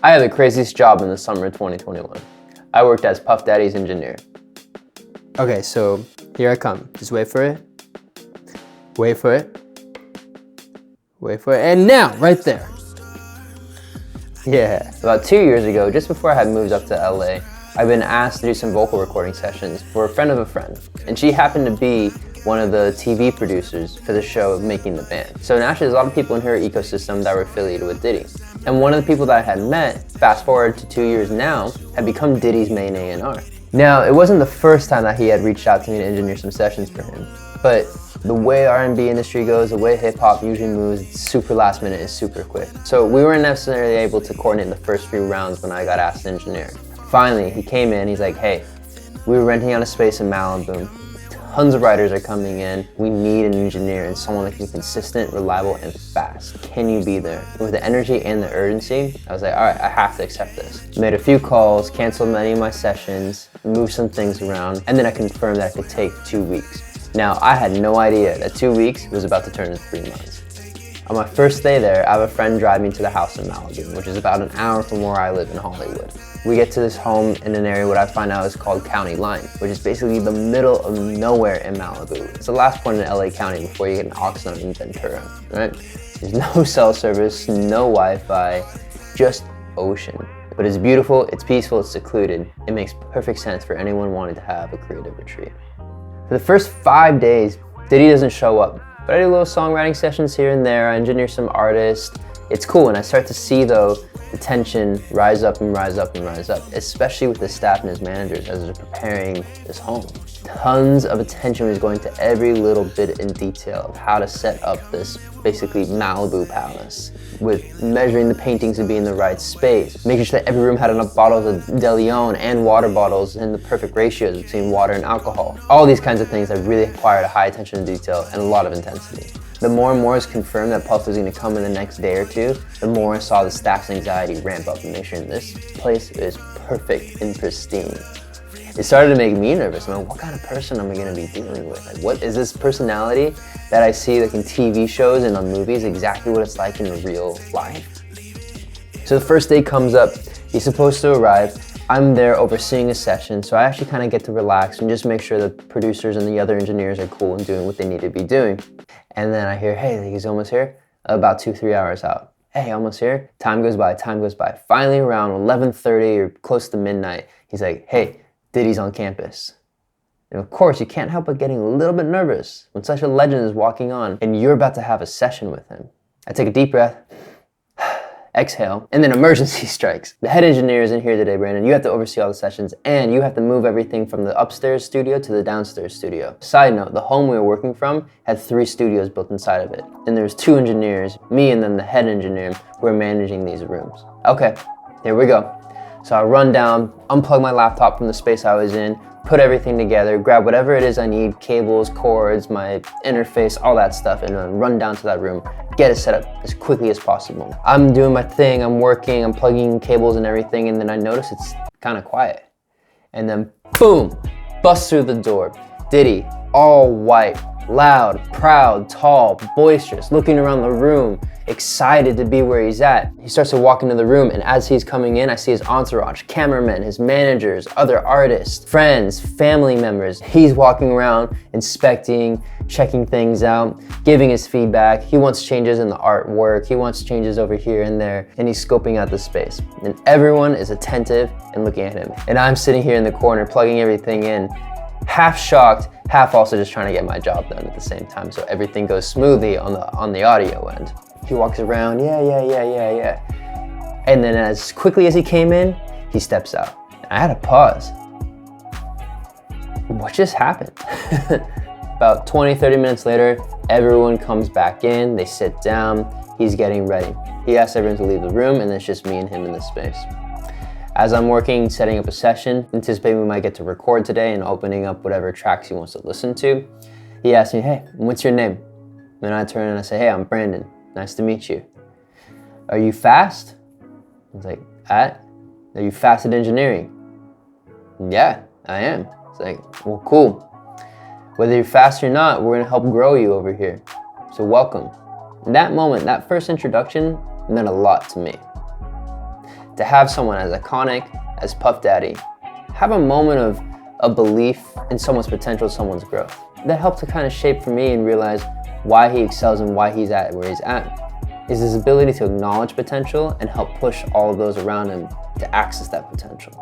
I had the craziest job in the summer of 2021. I worked as Puff Daddy's engineer. Okay, so here I come. Just wait for it. Wait for it. Wait for it. And now, right there. Yeah. About 2 years ago, just before I had moved up to LA, I've been asked to do some vocal recording sessions for a friend of a friend. And she happened to be one of the TV producers for the show Making the Band. So naturally, there's a lot of people in her ecosystem that were affiliated with Diddy. And one of the people that I had met, fast forward to 2 years now, had become Diddy's main A&R. Now, it wasn't the first time that he had reached out to me to engineer some sessions for him, but the way R&B industry goes, the way hip hop usually moves, it's super last minute and super quick. So we weren't necessarily able to coordinate the first few rounds when I got asked to engineer. Finally, he came in, he's like, hey, we were renting out a space in Malibu. Tons of writers are coming in. We need an engineer and someone that can be consistent, reliable, and fast. Can you be there? And with the energy and the urgency, I was like, all right, I have to accept this. Made a few calls, canceled many of my sessions, moved some things around, and then I confirmed that it could take 2 weeks. Now, I had no idea that 2 weeks was about to turn into 3 months. On my first day there, I have a friend drive me to the house in Malibu, which is about an hour from where I live in Hollywood. We get to this home in an area what I find out is called County Line, which is basically the middle of nowhere in Malibu. It's the last point in LA County before you get an Oxnard and Ventura, right? There's no cell service, no Wi-Fi, just ocean. But it's beautiful, it's peaceful, it's secluded. It makes perfect sense for anyone wanting to have a creative retreat. For the first 5 days, Diddy doesn't show up, but I do little songwriting sessions here and there. I engineer some artists. It's cool, and I start to see though the tension rise up and rise up and rise up, especially with the staff and his managers as they're preparing this home. Tons of attention was going to every little bit in detail of how to set up this basically Malibu palace, with measuring the paintings to be in the right space, making sure that every room had enough bottles of De Leon and water bottles in the perfect ratios between water and alcohol. All these kinds of things that really required a high attention to detail and a lot of intensity. The more and more it's confirmed that Puff was going to come in the next day or two, the more I saw the staff's anxiety ramp up and make sure this place is perfect and pristine. It started to make me nervous. I'm like, what kind of person am I going to be dealing with? Like, what is this personality that I see like in TV shows and on movies, exactly what it's like in real life? So the first day comes up, he's supposed to arrive. I'm there overseeing a session, so I actually kind of get to relax and just make sure the producers and the other engineers are cool and doing what they need to be doing. And then I hear, hey, he's almost here, about 2-3 hours out. Hey, almost here. Time goes by, time goes by. Finally around 11:30 or close to midnight, he's like, hey, Diddy's on campus. And of course, you can't help but getting a little bit nervous when such a legend is walking on and you're about to have a session with him. I take a deep breath, exhale, and then emergency strikes. The head engineer is in here today, Brandon. You have to oversee all the sessions and you have to move everything from the upstairs studio to the downstairs studio. Side note, the home we were working from had 3 studios built inside of it. And there's 2 engineers, me and then the head engineer, who are managing these rooms. Okay, here we go. So I run down, unplug my laptop from the space I was in, put everything together, grab whatever it is I need, cables, cords, my interface, all that stuff, and then run down to that room, get it set up as quickly as possible. I'm doing my thing, I'm working, I'm plugging cables and everything, and then I notice it's kind of quiet. And then boom, bust through the door. Diddy, all white, loud, proud, tall, boisterous, looking around the room, excited to be where he's at. He starts to walk into the room, and as he's coming in, I see his entourage, cameramen, his managers, other artists, friends, family members. He's walking around, inspecting, checking things out, giving his feedback. He wants changes in the artwork. He wants changes over here and there, and he's scoping out the space. And everyone is attentive and looking at him. And I'm sitting here in the corner, plugging everything in, half shocked, half also just trying to get my job done at the same time, so everything goes smoothly on the audio end. He walks around, yeah. And then as quickly as he came in, he steps out. I had to pause. What just happened? About 20-30 minutes later, everyone comes back in, they sit down, he's getting ready. He asks everyone to leave the room, and it's just me and him in this space. As I'm working, setting up a session, anticipating we might get to record today and opening up whatever tracks he wants to listen to, he asks me, hey, what's your name? Then I turn and I say, hey, I'm Brandon. Nice to meet you. Are you fast? He's like, are you fast at engineering? Yeah, I am. It's like, well, cool. Whether you're fast or not, we're gonna help grow you over here. So welcome. In that moment, that first introduction meant a lot to me. to have someone as iconic as Puff Daddy have a moment of a belief in someone's potential, someone's growth. That helped to kind of shape for me and realize why he excels and why he's at where he's at, is his ability to acknowledge potential and help push all of those around him to access that potential.